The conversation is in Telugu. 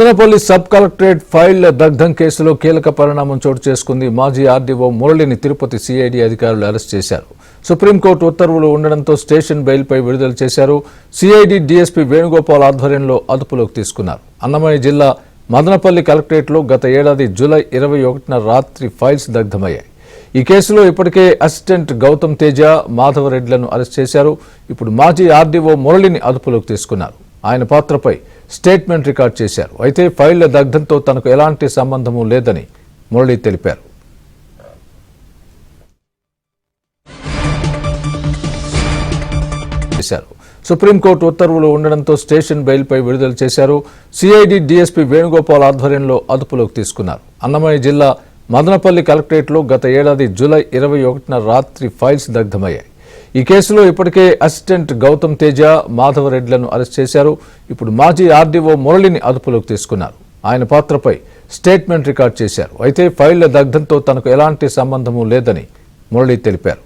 మదనపల్లి సబ్ కలెక్టరేట్ ఫైల్ దగ్ధం కేసులో కీలక పరిణామం చోటు చేసుకుంది. మాజీ ఆర్డీఓ మురళిని తిరుపతి సిఐడి అధికారులు అరెస్ట్ చేశారు. సుప్రీంకోర్టు ఉత్తర్వులు ఉండడంతో స్టేషన్ బెయిల్పై విడుదల చేశారు. సిఐడి డీఎస్పీ వేణుగోపాల్ ఆధ్వర్యంలో అదుపులోకి తీసుకున్నారు. అన్నమయ్య జిల్లా మదనపల్లి కలెక్టరేట్లో గత ఏడాది జూలై 21న రాత్రి ఫైల్స్ దగ్ధమయ్యాయి. ఈ కేసులో ఇప్పటికే అసిస్టెంట్ గౌతమ్ తేజ, మాధవరెడ్డిలను అరెస్ట్ చేశారు. ఇప్పుడు మాజీ ఆర్డీఓ మురళిని అదుపులోకి తీసుకున్నారు. ఆయన పాత్రపై స్టేట్మెంట్ రికార్డ్ చేశారు. అయితే ఫైళ్ల దగ్ధంతో తనకు ఎలాంటి సంబంధమూ లేదని మురళి తెలిపారు. సుప్రీంకోర్టు ఉత్తర్వులు ఉండడంతో స్టేషన్ బెయిల్పై విడుదల చేశారు. సిఐడి డీఎస్పీ వేణుగోపాల్ ఆధ్వర్యంలో అదుపులోకి తీసుకున్నారు. అన్నమయ్య జిల్లా మదనపల్లి కలెక్టరేట్లో గత ఏడాది జూలై 21న రాత్రి ఫైల్స్ దగ్ధమయ్యాయి. ఈ కేసులో ఇప్పటికే అసిస్టెంట్ గౌతమ్ తేజ, మాధవరెడ్డిలను అరెస్ట్ చేశారు. ఇప్పుడు మాజీ ఆర్డీఓ మురళిని అదుపులోకి తీసుకున్నారు. ఆయన పాత్రపై స్టేట్మెంట్ రికార్డ్ చేశారు. అయితే ఫైళ్ల దగ్ధంతో తనకు ఎలాంటి సంబంధమూ లేదని మురళి తెలిపారు.